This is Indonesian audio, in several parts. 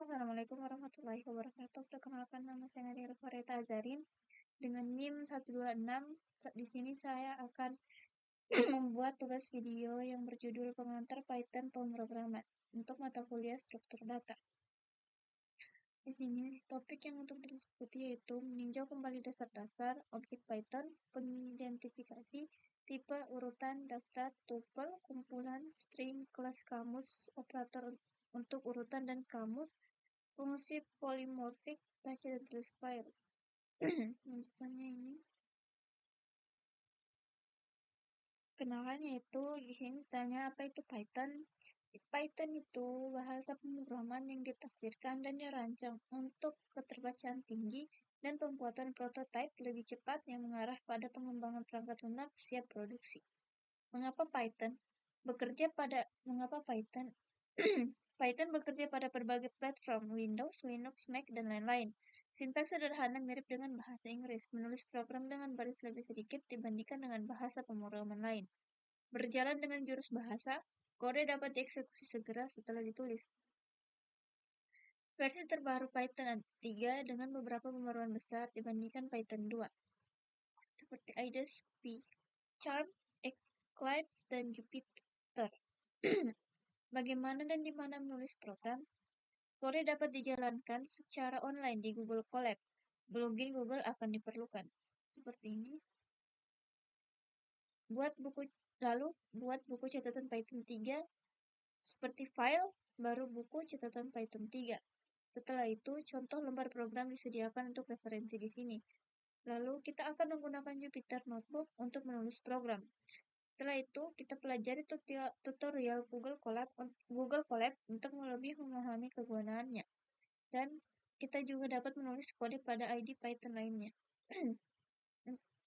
Assalamualaikum warahmatullahi wabarakatuh. Perkenalkan, nama saya Nadia Fareta Azarin dengan NIM 126. Di sini saya akan membuat tugas video yang berjudul Pengantar Python Pemrograman untuk mata kuliah struktur data. Di sini topik yang untuk diikuti yaitu meninjau kembali dasar-dasar objek Python, pengidentifikasi, tipe, urutan, daftar, tuple, kumpulan, string, kelas, kamus, operator untuk urutan dan kamus, fungsi polimorfik, baca dan tulis file. Lanjutannya ini. Kenalan yaitu di sini tanya apa itu Python. Python itu bahasa pemrograman yang ditafsirkan dan dirancang untuk keterbacaan tinggi dan pembuatan prototipe lebih cepat yang mengarah pada pengembangan perangkat lunak siap produksi. Mengapa Python? Mengapa Python? Python bekerja pada berbagai platform, Windows, Linux, Mac, dan lain-lain. Sintaks sederhana mirip dengan bahasa Inggris, menulis program dengan baris lebih sedikit dibandingkan dengan bahasa pemrograman lain. Berjalan dengan jurus bahasa, kode dapat dieksekusi segera setelah ditulis. Versi terbaru Python 3 dengan beberapa pembaruan besar dibandingkan Python 2, seperti IDES, Charm, Eclipse, dan Jupyter. Bagaimana dan di mana menulis program? Kode dapat dijalankan secara online di Google Colab. Login Google akan diperlukan. Seperti ini. Buat buku catatan Python 3 seperti file, baru buku catatan Python 3. Setelah itu, contoh lembar program disediakan untuk referensi di sini. Lalu, kita akan menggunakan Jupyter Notebook untuk menulis program. Setelah itu, kita pelajari tutorial Google Colab untuk lebih memahami kegunaannya. Dan kita juga dapat menulis kode pada ID Python lainnya.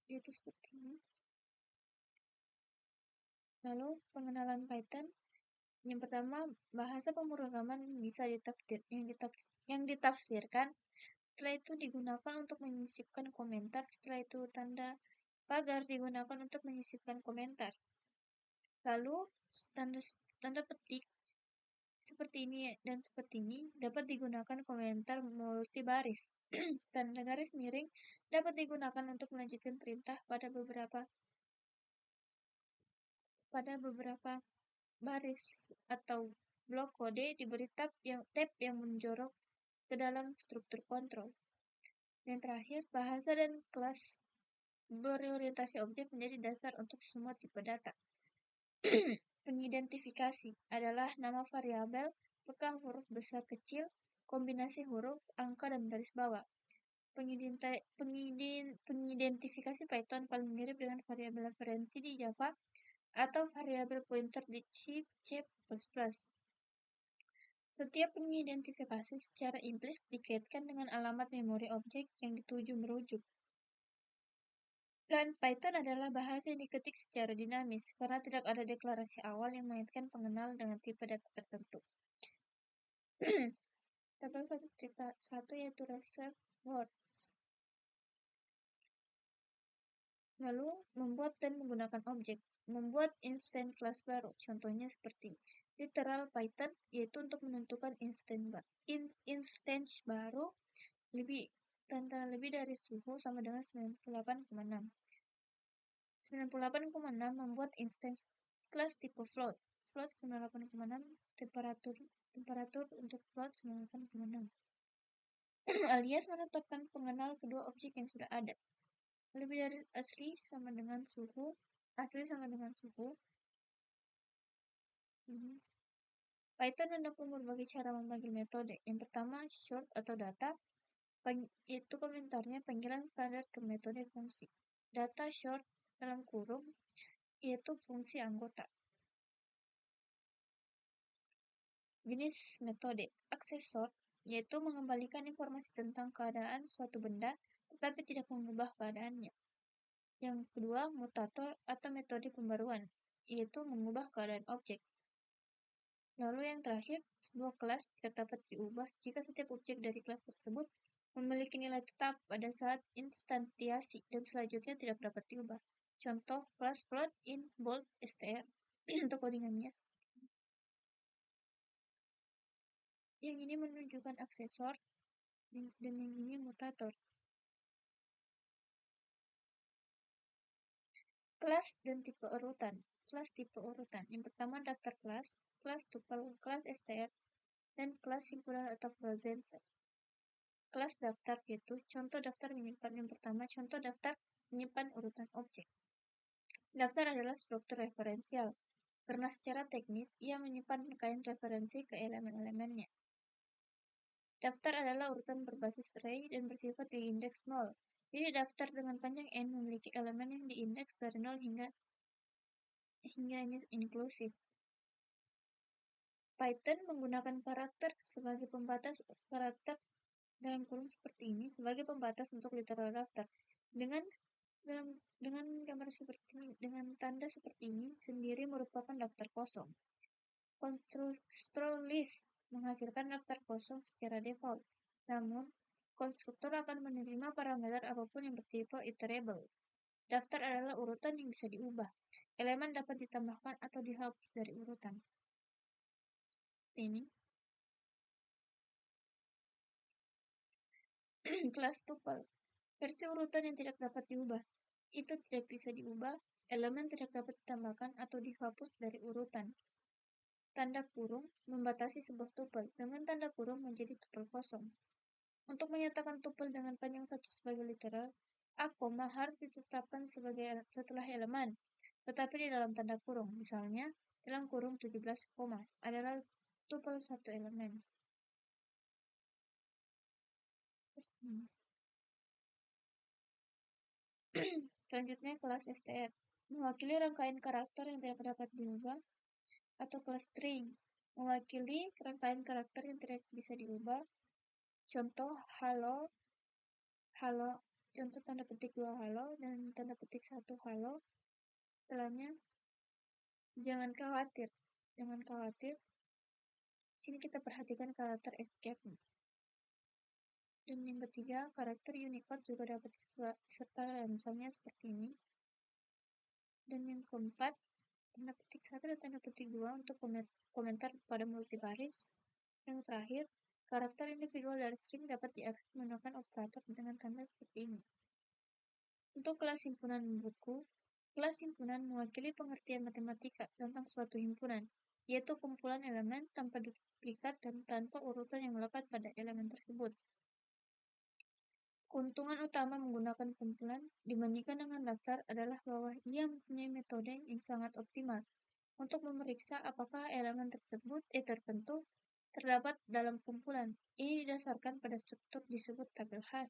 Itu seperti ini. Lalu, pengenalan Python. Yang pertama, bahasa pemrograman yang ditafsirkan. Setelah itu digunakan untuk menyisipkan komentar. Setelah itu tanda pagar digunakan untuk menyisipkan komentar. Lalu, tanda petik seperti ini dan seperti ini dapat digunakan komentar multibaris. Tanda garis miring dapat digunakan untuk melanjutkan perintah pada beberapa baris atau blok kode diberi tab yang menjorok ke dalam struktur kontrol. Dan terakhir, bahasa dan kelas berorientasi objek menjadi dasar untuk semua tipe data. Pengidentifikasi adalah nama variabel, peka huruf besar kecil, kombinasi huruf, angka, dan garis bawah. Pengidentifikasi Python paling mirip dengan variabel referensi di Java atau variabel pointer di C++. Setiap pengidentifikasi secara implisit dikaitkan dengan alamat memori objek yang dituju merujuk. Dan Python adalah bahasa yang diketik secara dinamis, karena tidak ada deklarasi awal yang mengaitkan pengenal dengan tipe data tertentu. Tabel 1.1 yaitu reserved word. Lalu, membuat dan menggunakan objek. Membuat instance kelas baru, contohnya seperti literal Python, yaitu untuk menentukan instance baru lebih dari suhu sama dengan 98,6. 98,6 membuat instance kelas tipe float. Float 98,6, temperatur untuk float 98,6. Alias menetapkan pengenal kedua objek yang sudah ada. Lebih dari asli sama dengan suhu. Python mendukung berbagai cara memanggil metode. Yang pertama, short atau data. Itu komentarnya panggilan standar ke metode fungsi. Data short dalam kurung yaitu fungsi anggota. Jenis metode access sort yaitu mengembalikan informasi tentang keadaan suatu benda tetapi tidak mengubah keadaannya. Yang kedua, mutator atau metode pembaruan yaitu mengubah keadaan objek. Lalu yang terakhir, sebuah kelas tidak dapat diubah jika setiap objek dari kelas tersebut memiliki nilai tetap pada saat instansiasi dan selanjutnya tidak dapat diubah. Contoh, kelas float in bold str untuk codingannya. Yang ini menunjukkan aksesor, dan yang ini mutator. Kelas dan tipe urutan. Kelas tipe urutan. Yang pertama daftar kelas, kelas tuple, kelas str, dan kelas himpunan atau frozen set. Kelas daftar yaitu contoh daftar menyimpan. Yang pertama contoh daftar menyimpan urutan objek. Daftar adalah struktur referensial, karena secara teknis ia menyimpan rangkaian referensi ke elemen-elemennya. Daftar adalah urutan berbasis array dan bersifat di indeks 0. Jadi daftar dengan panjang n memiliki elemen yang diindeks dari 0 hingga ini inklusif. Python menggunakan karakter sebagai pembatas karakter dalam kurung seperti ini sebagai pembatas untuk literal daftar. Dengan gambar seperti ini, dengan tanda seperti ini sendiri merupakan daftar kosong. Constructor list menghasilkan daftar kosong secara default. Namun, konstruktor akan menerima parameter apapun yang bertipe iterable. Daftar adalah urutan yang bisa diubah. Elemen dapat ditambahkan atau dihapus dari urutan. Ini kelas tuple. Versi urutan yang tidak dapat diubah. Itu tidak bisa diubah, elemen tidak dapat ditambahkan atau dihapus dari urutan. Tanda kurung membatasi sebuah tupel dengan tanda kurung menjadi tupel kosong. Untuk menyatakan tupel dengan panjang satu sebagai literal, a, harus ditetapkan setelah elemen, tetapi di dalam tanda kurung. Misalnya, dalam kurung 17, adalah tupel satu elemen. Selanjutnya kelas str, mewakili rangkaian karakter yang tidak dapat diubah, atau kelas string, mewakili rangkaian karakter yang tidak bisa diubah. Contoh halo, contoh tanda petik 2 halo dan tanda petik 1 halo. Setelahnya jangan khawatir. Sini kita perhatikan karakter escape. Dan yang ketiga, karakter Unicode juga dapat disertakan, misalnya seperti ini. Dan yang keempat, tanda petik 1 dan tanda petik 2 untuk komentar pada multibaris. Yang terakhir, karakter individual dari string dapat diakses menggunakan operator dengan tanda seperti ini. Untuk kelas himpunan buku, kelas himpunan mewakili pengertian matematika tentang suatu himpunan, yaitu kumpulan elemen tanpa duplikat dan tanpa urutan yang melekat pada elemen tersebut. Keuntungan utama menggunakan kumpulan dibandingkan dengan daftar adalah bahwa ia mempunyai metode yang sangat optimal untuk memeriksa apakah elemen tersebut tertentu terdapat dalam kumpulan. Ini didasarkan pada struktur disebut tabel khas.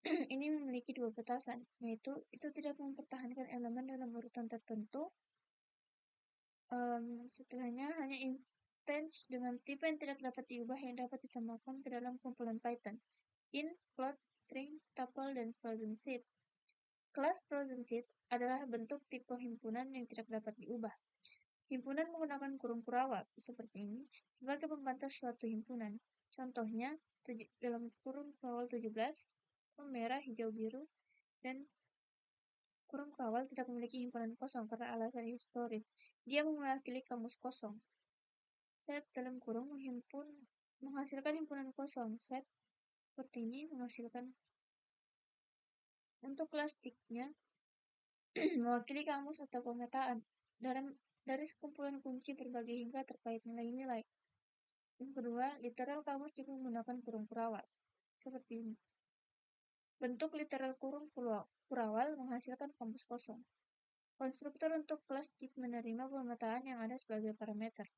Ini memiliki dua batasan, yaitu itu tidak mempertahankan elemen dalam urutan tertentu. Setelahnya hanya instance dengan tipe yang tidak dapat diubah yang dapat ditambahkan ke dalam kumpulan Python. Int, float, string, tuple, dan frozen seed. Kelas frozen seed adalah bentuk tipe himpunan yang tidak dapat diubah. Himpunan menggunakan kurung kurawal seperti ini sebagai pembatas suatu himpunan. Contohnya dalam kurung kurawal 17, merah, hijau, biru, dan kurung kurawal tidak memiliki himpunan kosong karena alasan historis. Dia mewakili kamus kosong. Set dalam kurung menghasilkan himpunan kosong. Set seperti ini menghasilkan. Untuk kelas stick-nya mewakili kamus atau pemetaan dari sekumpulan kunci berbagai hingga terkait nilai-nilai. Yang kedua, literal kamus juga menggunakan kurung kurawal seperti ini. Bentuk literal kurung kurawal menghasilkan kamus kosong. Konstruktor untuk kelas stick menerima pemetaan yang ada sebagai parameter.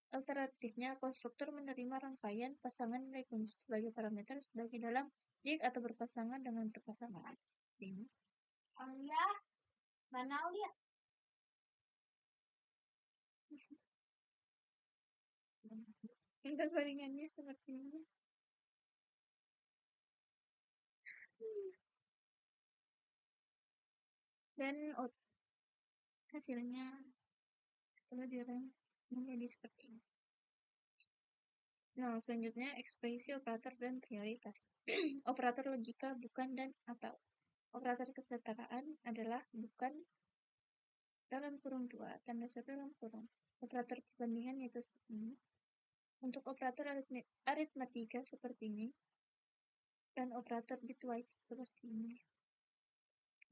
Alternatifnya, konstruktor menerima rangkaian pasangan nilai kunci sebagai parameter sebagai dalam dict atau berpasangan dengan berpasangan. Ini. Ya, mana dia? Untuk gorengannya seperti ini. Dan hasilnya setelah direm menjadi seperti ini. Nah, selanjutnya ekspresi operator dan prioritas. Operator logika bukan dan atau. Operator kesetaraan adalah bukan dalam kurung 2, tanda 1 dalam kurung. Operator perbandingan yaitu seperti ini. untuk operator aritmatika seperti ini, dan operator bitwise seperti ini.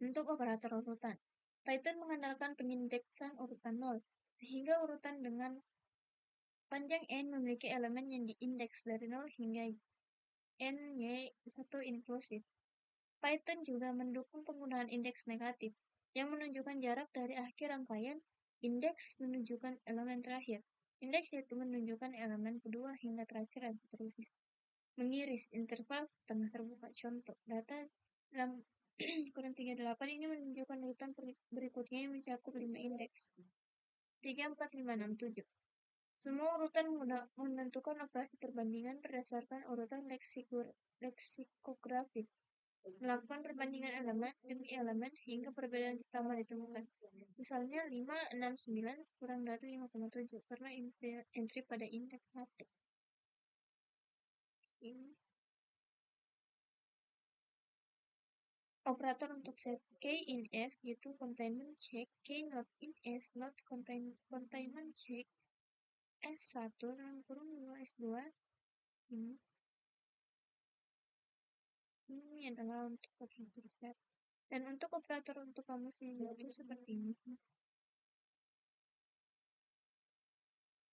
Untuk operator urutan, Python mengandalkan pengindeksan urutan 0, sehingga urutan dengan panjang n memiliki elemen yang diindeks dari 0 hingga n y1 inklusif. Python juga mendukung penggunaan indeks negatif, yang menunjukkan jarak dari akhir rangkaian. Indeks menunjukkan elemen terakhir. Indeks yaitu menunjukkan elemen kedua hingga terakhir dan seterusnya. Mengiris interval setengah terbuka. Contoh, data dalam kurang 38 ini menunjukkan urutan berikutnya yang mencakup 5 indeks. 3, 4, 5, 6, 7. Semua urutan menentukan operasi perbandingan berdasarkan urutan leksikografis. Melakukan perbandingan elemen demi elemen hingga perbedaan pertama ditemukan. Misalnya 5, 6, 9 kurang dari 5,7 karena entry pada indeks 1. Ini operator untuk set K in S yaitu containment check, K not in S not containment check, S1 dalam kurung 2 S2. Ini adalah untuk operator set. Dan untuk operator untuk kamus ini itu seperti ini.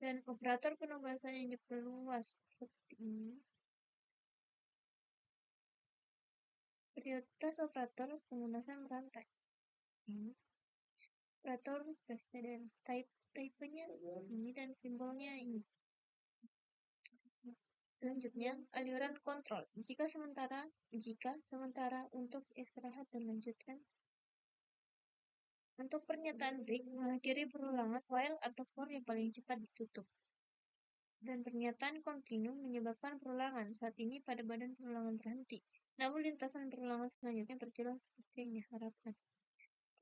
Dan operator penugasan yang diperluas seperti ini. Prioritas operator penggunaan berantai. Operator precedence type-nya ini dan simbolnya ini. Selanjutnya, aliran kontrol. Jika sementara untuk istirahat dan lanjutkan. Untuk pernyataan break mengakhiri perulangan while atau for yang paling cepat ditutup. Dan pernyataan continue menyebabkan perulangan. Saat ini pada badan perulangan berhenti. Namun lintasan perulangan selanjutnya berjalan seperti yang diharapkan.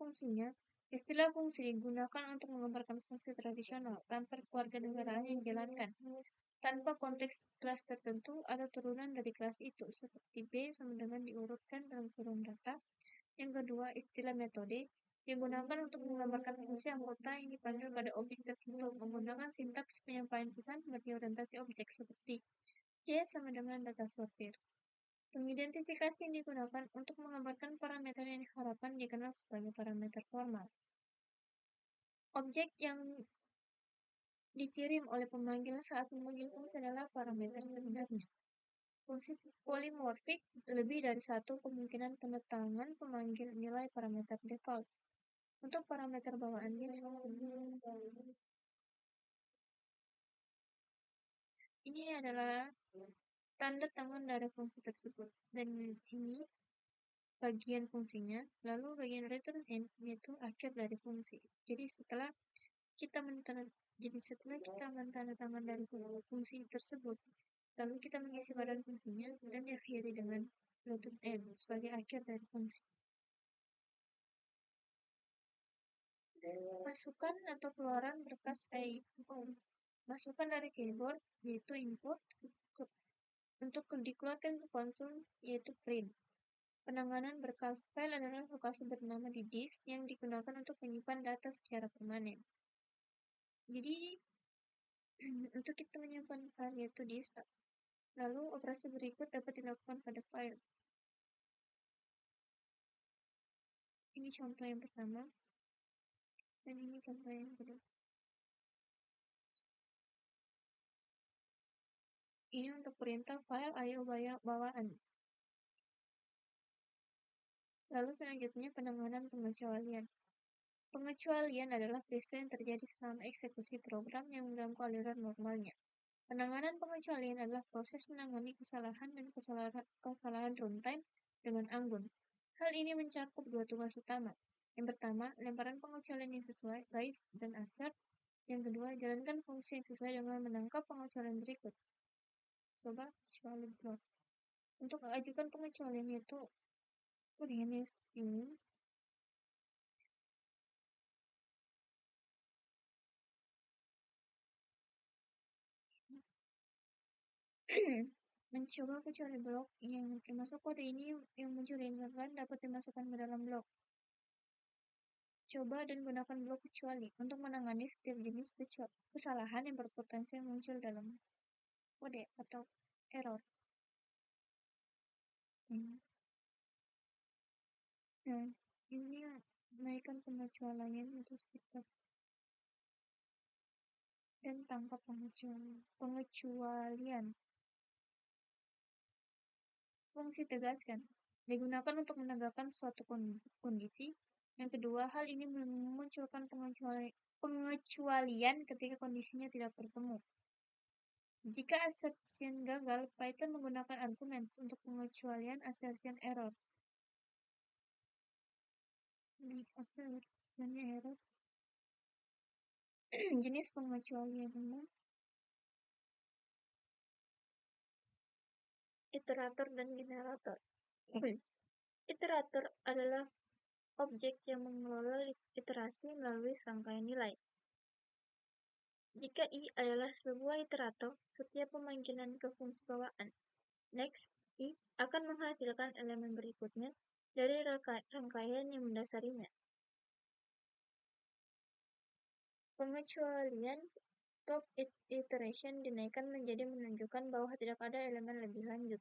Fungsinya, istilah fungsi digunakan untuk menggambarkan fungsi tradisional tanpa kewarganegaraan yang dijalankan. Tanpa konteks kelas tertentu, ada turunan dari kelas itu, seperti B sama dengan diurutkan dalam kurung data. Yang kedua, istilah metode digunakan untuk menggambarkan fungsi anggota yang dipanggil pada objek tertentu menggunakan sintaks penyampaian pesan bagi orientasi objek seperti C sama dengan data sortir. Pengidentifikasi yang digunakan untuk menggambarkan parameter yang diharapkan dikenal sebagai parameter formal. Objek yang dikirim oleh pemanggil saat memanggil fungsi adalah parameter sebenarnya. Fungsi polimorfik lebih dari satu kemungkinan tanda tangan pemanggil nilai parameter default. Untuk parameter bawaannya ini adalah tanda tangan dari fungsi tersebut, dan ini bagian fungsinya, lalu bagian return end yaitu akhir dari fungsi. Jadi setelah kita menandatangan dari fungsi tersebut, lalu kita mengisi badan fungsinya dan diakhiri dengan return end sebagai akhir dari fungsi. Masukan atau keluaran berkas masukan dari keyboard yaitu input untuk dikeluarkan ke konsol yaitu print. Penanganan berkas file adalah lokasi bernama di disk yang digunakan untuk menyimpan data secara permanen. Jadi untuk kita menyimpan file yaitu disk, lalu operasi berikut dapat dilakukan pada file. Ini contoh yang pertama, dan ini contoh yang kedua. Ini untuk perintah file IO bawaan. Lalu selanjutnya penanganan pengecualian. Pengecualian adalah peristiwa yang terjadi selama eksekusi program yang mengganggu aliran normalnya. Penanganan pengecualian adalah proses menangani kesalahan dan kesalahan runtime dengan anggun. Hal ini mencakup dua tugas utama. Yang pertama, lemparan pengecualian yang sesuai, raise dan assert. Yang kedua, jalankan fungsi yang sesuai dengan menangkap pengecualian berikut. Coba kecuali block. Untuk mengajukan pengecualian itu ini seperti ini. Mencoba kecuali blok yang termasuk kode ini yang muncul di internet dapat dimasukkan ke dalam blok. Coba dan gunakan blok kecuali untuk menangani setiap jenis kesalahan yang berpotensi muncul dalam kode atau error. Hmm. Nah, ini menaikkan pengecualian itu sekitar dan tangkap pengecualian. Fungsi tegaskan digunakan untuk menegakkan suatu kondisi. Yang kedua, hal ini memunculkan pengecualian ketika kondisinya tidak bertemu. Jika assertion gagal, Python menggunakan argumen untuk pengecualian assertion error. Ini assertion error. Jenis pengecualian umum, iterator dan generator. Iterator adalah objek yang mengelola iterasi melalui serangkaian nilai. Jika I adalah sebuah iterator, setiap pemanggilan ke fungsi bawaan next I akan menghasilkan elemen berikutnya dari rangkaian yang mendasarinya. Pengecualian top iteration dinaikkan menjadi menunjukkan bahwa tidak ada elemen lebih lanjut.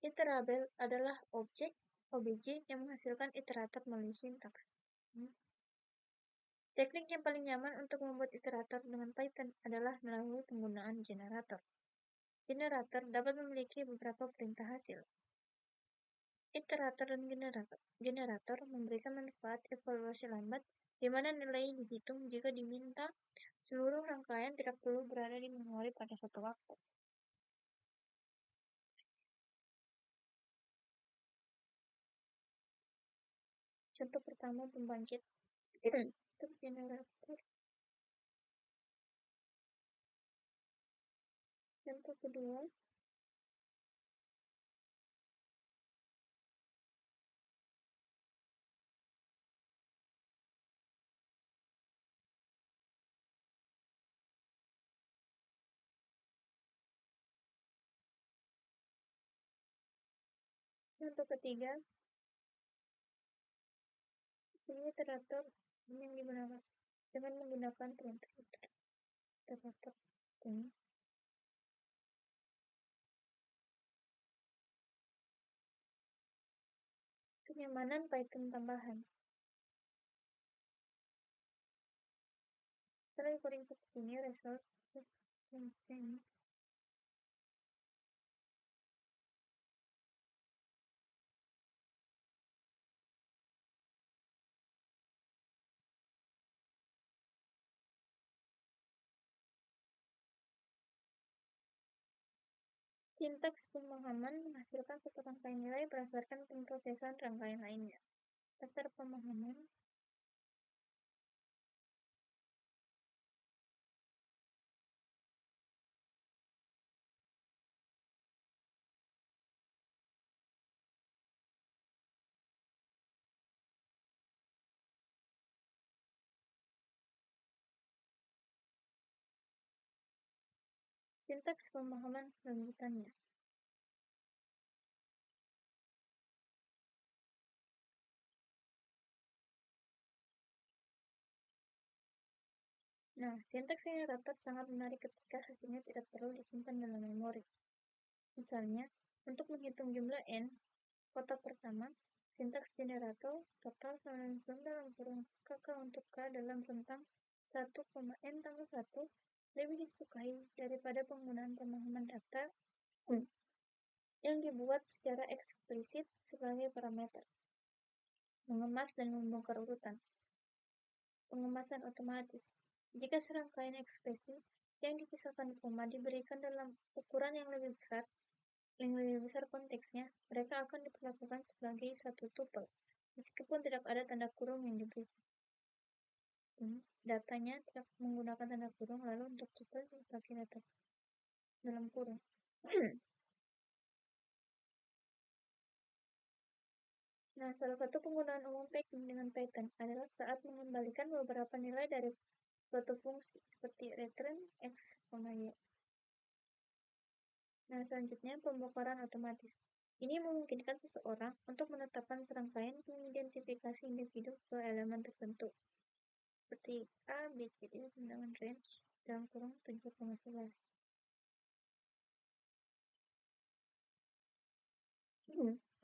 Iterable adalah OBJ yang menghasilkan iterator melalui sintaks. Teknik yang paling nyaman untuk membuat iterator dengan Python adalah melalui penggunaan generator. Generator dapat memiliki beberapa perintah hasil. Iterator dan generator memberikan manfaat evaluasi lambat, di mana nilai dihitung jika diminta seluruh rangkaian tidak perlu berada di memori pada suatu waktu. Contoh pertama, pembangkit untuk generator. Contoh kedua, contoh ketiga, sini iterator yang digunakan dengan menggunakan perintah iterator ini. Kenyamanan Python tambahan. Setelah recording seperti ini, result sintaks pemahaman menghasilkan satu rangkaian nilai berdasarkan pemrosesan rangkaian lainnya. Daftar pemahaman sintaks pemahaman lanjutannya. Nah, sintaks generator sangat menarik ketika hasilnya tidak perlu disimpan dalam memori. Misalnya, untuk menghitung jumlah n, kotak pertama, sintaks generator total langsung dalam kurung kakak untuk k dalam rentang 1,n tambah 1 lebih disukai daripada penggunaan pemahaman daftar yang dibuat secara eksplisit sebagai parameter. Mengemas dan membongkar urutan. Pengemasan otomatis. Jika serangkaian ekspresi yang dipisahkan koma diberikan dalam ukuran yang lebih besar konteksnya, mereka akan diperlakukan sebagai satu tuple, meskipun tidak ada tanda kurung yang diberikan. Datanya tidak menggunakan tanda kurung, lalu untuk tuple dipakai data dalam kurung. Nah, salah satu penggunaan umum packing dengan Python adalah saat mengembalikan beberapa nilai dari suatu fungsi, seperti return x, y. Nah, selanjutnya pembongkaran otomatis. Ini memungkinkan seseorang untuk menetapkan serangkaian pengidentifikasi individu ke elemen tertentu, seperti A, B, C, D dengan range dalam kurung 7,11.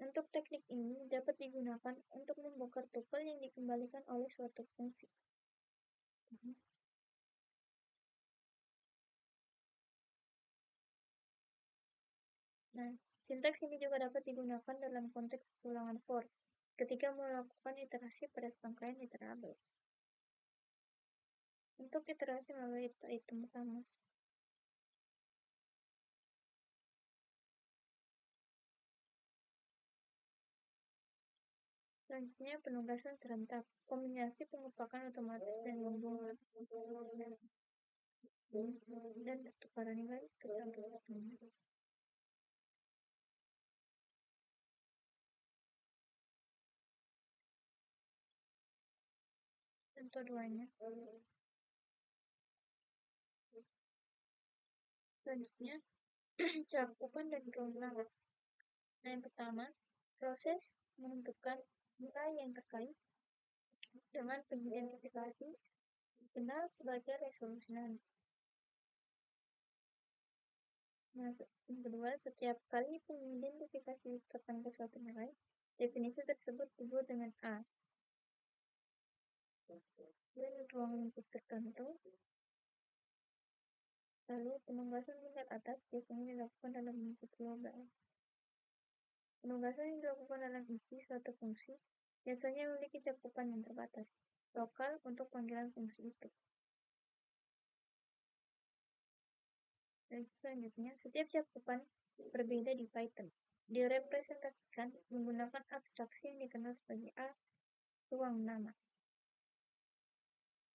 Untuk teknik ini dapat digunakan untuk membongkar tuple yang dikembalikan oleh suatu fungsi. Nah, sintaks ini juga dapat digunakan dalam konteks ulangan for ketika melakukan iterasi pada serangkaian iterabel. Untuk iterasi melalui item kamus. Selanjutnya, penugasan serentak, kombinasi pengupakan otomatis dan gabungan dan pertukaran nilai ke satu satunya. Contoh duanya. Selanjutnya, cakupan dan keundangan. Nah, yang pertama, proses menentukan nilai yang terkait dengan pengidentifikasi dikenal sebagai resolusi nanti. Nah, yang kedua, setiap kali pengidentifikasi ditetapkan ke suatu nilai, definisi tersebut disebut dengan A. Dan ruang input tertentu. Lalu, penugasan tingkat atas biasanya dilakukan dalam bentuk global. Penugasan yang dilakukan dalam isi suatu fungsi biasanya memiliki cakupan yang terbatas, lokal untuk panggilan fungsi itu. Dan selanjutnya, setiap cakupan berbeda di Python. Direpresentasikan menggunakan abstraksi yang dikenal sebagai A, ruang nama.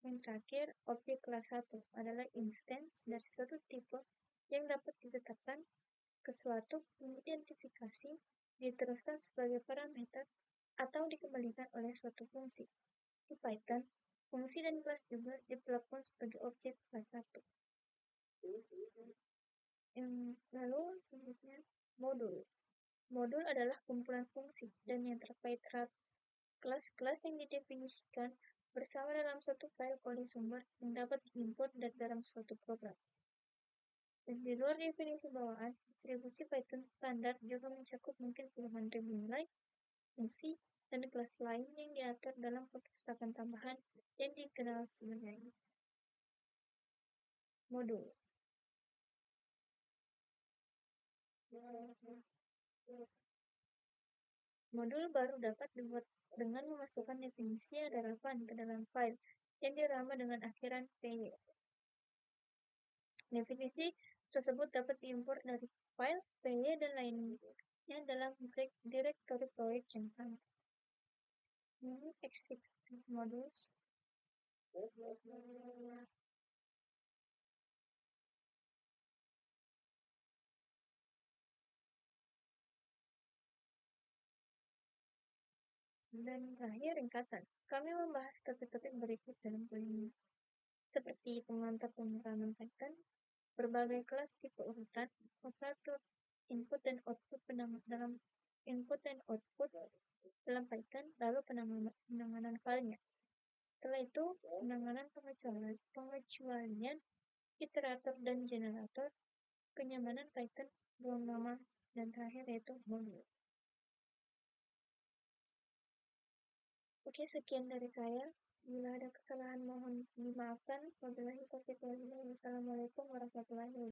Yang terakhir, objek kelas 1 adalah instance dari suatu tipe yang dapat ditetapkan ke suatu identifikasi, diteruskan sebagai parameter, atau dikembalikan oleh suatu fungsi. Di Python, fungsi dan kelas juga diperlakukan sebagai objek kelas 1. Lalu selanjutnya modul. Modul adalah kumpulan fungsi dan yang terkait kelas-kelas yang didefinisikan bersama dalam satu file oleh sumber yang dapat diimport dari dalam suatu program. Dan di luar definisi bawaan, distribusi Python standar juga mencakup mungkin puluhan ribu nilai, fungsi, dan kelas lain yang diatur dalam perpustakaan tambahan yang dikenal sebagai modul. Modul baru dapat dibuat dengan memasukkan definisi yang relevan ke dalam file yang dirama dengan akhiran py. Definisi tersebut dapat diimport dari file, py, dan lainnya dalam direktori proyek yang sama. Ini x16 modules. Dan terakhir ringkasan. Kami membahas topik-topik berikut dalam kuliah ini, seperti pengantar pemrograman Python, berbagai kelas tipe urutan, operator input dan output dalam input dan output dalam Python, lalu penanganan filenya. Setelah itu, penanganan pengecualian, iterator dan generator, kenyamanan Python, ruang nama, dan terakhir yaitu modul. Oke, sekian dari saya. Bila ada kesalahan mohon dimaafkan. Wabillahi taufiq wal hidayah. Wassalamualaikum warahmatullahi wabarakatuh.